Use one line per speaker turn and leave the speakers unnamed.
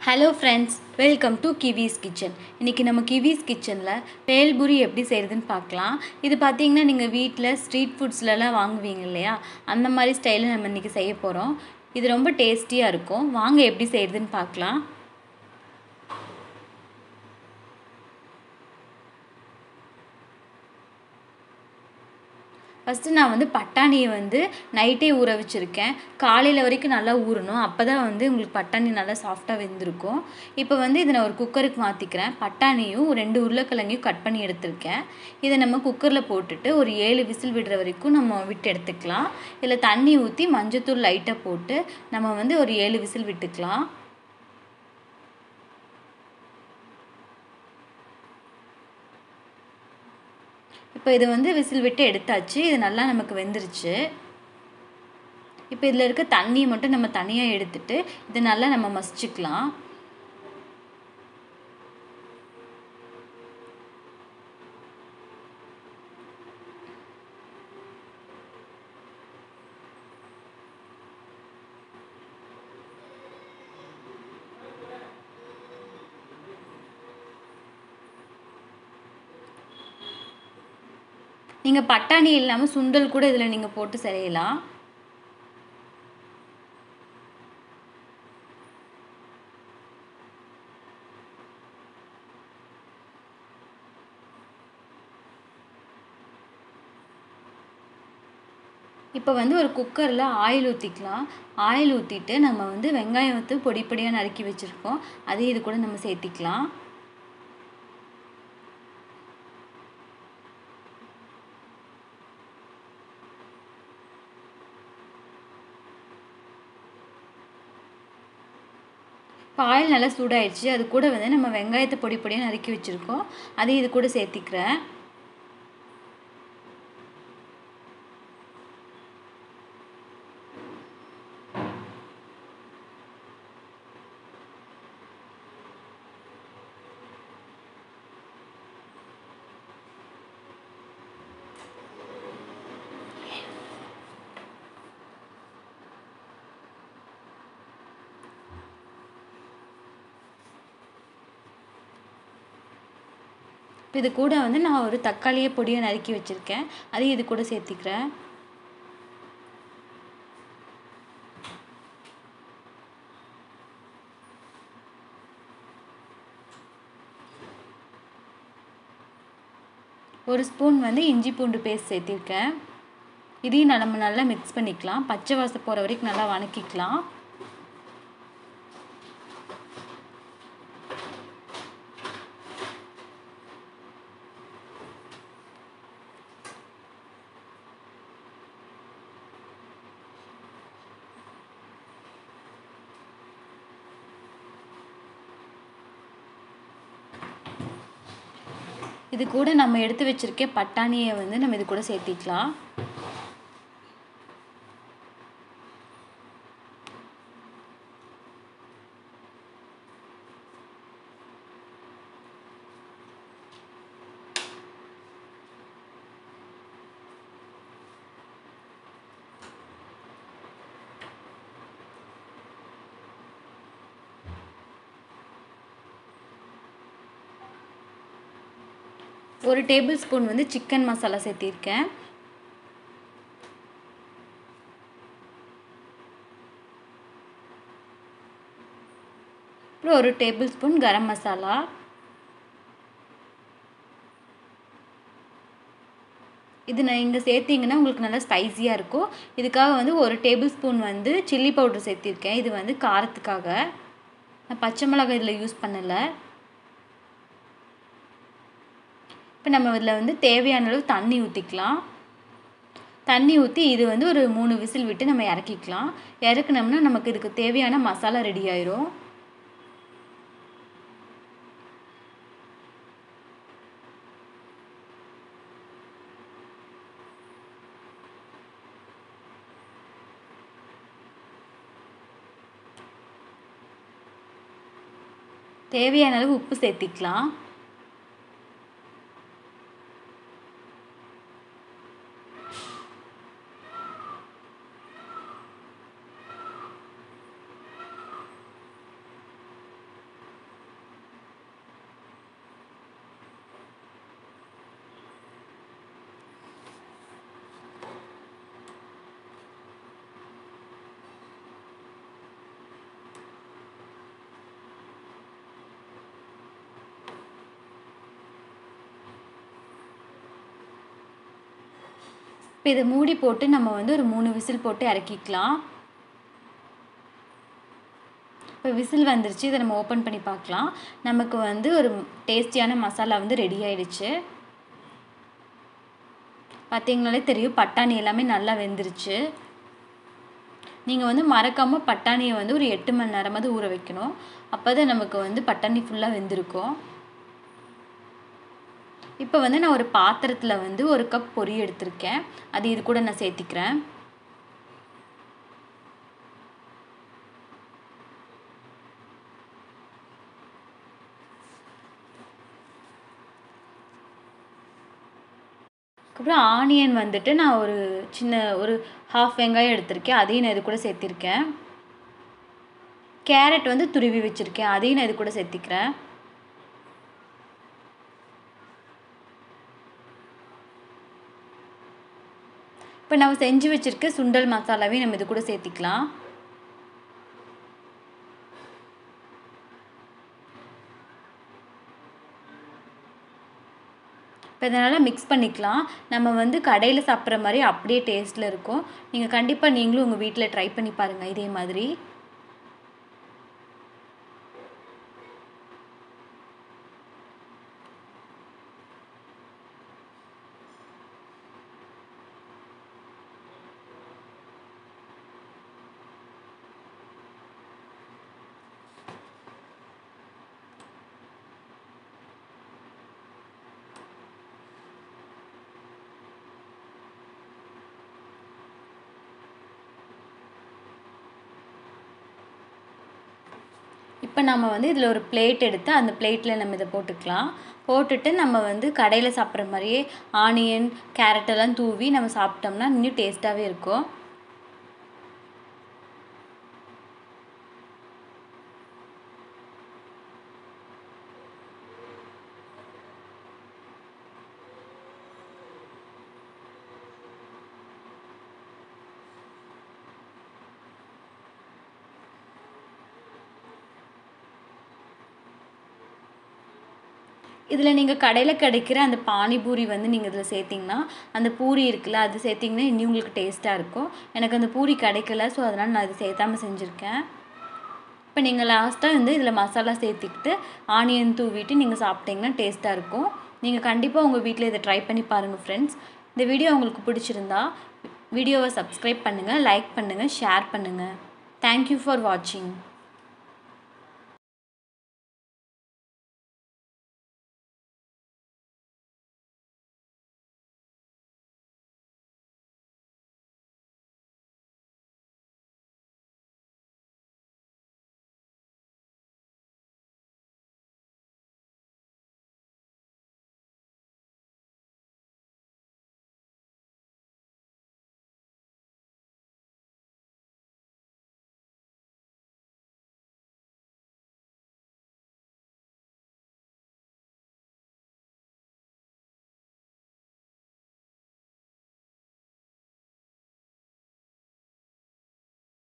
Hello friends, welcome to Kiwi's Kitchen. இன்னைக்கு நம்ம Kiwi's Kitchenல Bhel Puri எப்படி செய்யறதுன்னு பார்க்கலாம். இது பாத்தீங்கன்னா நீங்க வீட்ல ஸ்ட்ரீட் ஃபுட்ஸ்ல எல்லாம் வாங்குவீங்க இல்லையா? அந்த மாதிரி ஸ்டைல்ல நம்ம இன்னைக்கு செய்ய போறோம். இது ரொம்ப டேஸ்டியா இருக்கும். வாங்க எப்படி செய்யறதுன்னு பார்க்கலாம். ஃபர்ஸ்ட் நான் வந்து பட்டாணியை நைட்டே ஊற வச்சிருக்கேன். காலையில வரைக்கும் நல்லா ஊறணும். அப்பதான் உங்களுக்கு பட்டாணி நல்லா சாஃப்ட்டா வெந்திருக்கும். இப்போ இதை நான் ஒரு குக்கருக்கு மாத்திக்கிறேன். பட்டாணியும் 2 உருளைக்கிழங்கையும் கட் பண்ணி எடுத்திருக்கேன். இதை நம்ம குக்கர்ல போட்டுட்டு ஒரு 7 விசில் விடுற வரைக்கும் நம்ம விட்டு எடுத்துக்கலாம். இதுல தண்ணி ஊத்தி மஞ்சள்தூள் லைட்டா போட்டு நம்ம ஒரு 7 விசில் விட்டுக்கலாம். இப்போ இது விசில் விட்டு எடுத்தாச்சு. இது நல்லா நமக்கு வெந்துருச்சு. இப்போ இதில் இருக்க தண்ணியை மட்டும் நம்ம தனியாக எடுத்துட்டு இது நல்லா நம்ம மசிச்சுக்கலாம். நீங்க பட்டாணி இல்லாம சுண்டல் கூட இதுல நீங்க போட்டு செய்யலாம். இப்போ ஒரு குக்கர்ல ஆயில் ஊத்திக்கலாம். ஆயில் ஊத்திட்டு நம்ம வெங்காயம் பொடி பொடியா நறுக்கி வச்சிருக்கோம். அதையும் இது கூட நம்ம சேர்த்திக்கலாம். ஆயில் நல்லா சூடாயிடுச்சு. அது கூட நம்ம வெங்காயத்தை பொடி பொடியா நறுக்கி வச்சிருக்கோம். அதையும் இது கூட சேர்த்திக்கிறேன். இது கூட நான் ஒரு தக்காளியை பொடியா நறுக்கி வச்சிருக்கேன். அதையும் இது கூட சேர்த்திக்கிறேன். ஒரு ஸ்பூன் இஞ்சி பூண்டு பேஸ்ட் சேர்த்திருக்கேன். இதையும் நம்ம நல்லா மிக்ஸ் பண்ணிக்கலாம். பச்சை வாசம் போற வரைக்கும் நல்லா வதக்கிக்கலாம். இது கூட நம்ம எடுத்து வச்சிருக்க பட்டாணியை நம்ம இது கூட சேர்த்திக்கலாம். ஒரு டேபிள் ஸ்பூன் சிக்கன் மசாலா சேர்த்திருக்கேன். அப்புறம் ஒரு டேபிள் ஸ்பூன் கரம் மசாலா. இது நீங்க சேர்த்தீங்கன்னா உங்களுக்கு நல்லா ஸ்பைசியா இருக்கும். இதுக்காக ஒரு டேபிள் ஸ்பூன் சில்லி பவுடர் சேர்த்திருக்கேன். இது காரத்துக்காக. நான் பச்சை மிளகாய் இதுல யூஸ் பண்ணல. இப்போ நம்ம இதுல தேவையான அளவு தண்ணி ஊத்திக்கலாம். தண்ணி ஊத்தி இது ஒரு 3 விசில் விட்டு நம்ம இறக்கிக்கலாம். இறக்குனோம்னா நமக்கு இதுக்கு தேவையான மசாலா ரெடி ஆயிரும். தேவையான அளவு உப்பு சேர்த்திக்கலாம். இப்போ இதை மூடி போட்டு நம்ம வந்து ஒரு 3 விசில் போட்டு இறக்கிக்கலாம். இப்போ விசில் வந்துருச்சு. இதை நம்ம ஓப்பன் பண்ணி பார்க்கலாம். நமக்கு வந்து ஒரு டேஸ்டியான மசாலா வந்து ரெடி ஆயிடுச்சு. பார்த்தீங்கனாலே தெரியும் பட்டாணி எல்லாமே நல்லா வெந்துருச்சு. நீங்கள் வந்து மறக்காமல் பட்டாணியை வந்து ஒரு 8 மணி நேரமாவது ஊற வைக்கணும். அப்போ தான் நமக்கு வந்து பட்டாணி ஃபுல்லாக வெந்திருக்கும். இப்போ வந்து நான் ஒரு பாத்திரத்தில் வந்து 1 கப் பொரி எடுத்திருக்கேன். அது இது கூட நான் சேர்த்திக்கிறேன். அப்புறம் ஆனியன் வந்துட்டு நான் ஒரு 1/2 வெங்காயம் எடுத்திருக்கேன். அதையும் நான் இது கூட சேர்த்திருக்கேன். கேரட் வந்து துருவி வச்சுருக்கேன். அதையும் நான் இது கூட சேர்த்திக்கிறேன். இப்போ நம்ம செஞ்சு வச்சுருக்க சுண்டல் மசாலாவையும் நம்ம இது கூட சேர்த்திக்கலாம். இப்போ இதனால் மிக்ஸ் பண்ணிக்கலாம். நம்ம வந்து கடையில் சாப்பிட்ற மாதிரி அப்படியே டேஸ்ட்டில் இருக்கும். நீங்கள் கண்டிப்பாக நீங்களும் உங்கள் வீட்டில் ட்ரை பண்ணி பாருங்கள் இதே மாதிரி. இப்போ நம்ம வந்து இதில் ஒரு பிளேட் எடுத்து அந்த பிளேட்டில் நம்ம இதை போட்டுக்கலாம். போட்டுட்டு நம்ம வந்து கடையில் சாப்பிட்ற மாதிரியே ஆனியன், கேரட் எல்லாம் தூவி நம்ம சாப்பிட்டோம்னா இன்னும் டேஸ்ட்டாகவே இருக்கும். இதில் நீங்கள் கடையில் கிடைக்கிற அந்த பானிபூரி வந்து நீங்கள் இதில் சேர்த்திங்கன்னா அந்த பூரி இருக்குல்ல அது சேர்த்திங்கன்னா இன்னும் உங்களுக்கு டேஸ்ட்டாக இருக்கும். எனக்கு அந்த பூரி கிடைக்கல, ஸோ அதனால் நான் இது சேர்த்தாமல் செஞ்சுருக்கேன். இப்போ நீங்கள் லாஸ்ட்டாக வந்து இதில் மசாலா சேர்த்துக்கிட்டு ஆனியன் தூவிட்டு நீங்கள் சாப்பிட்டிங்கன்னா டேஸ்ட்டாக இருக்கும். நீங்கள் கண்டிப்பாக உங்கள் வீட்டில் இதை ட்ரை பண்ணி பாருங்கள் ஃப்ரெண்ட்ஸ். இந்த வீடியோ உங்களுக்கு பிடிச்சிருந்தா வீடியோவை சப்ஸ்கிரைப் பண்ணுங்கள், லைக் பண்ணுங்கள், ஷேர் பண்ணுங்கள். தேங்க்யூ ஃபார் வாட்சிங்.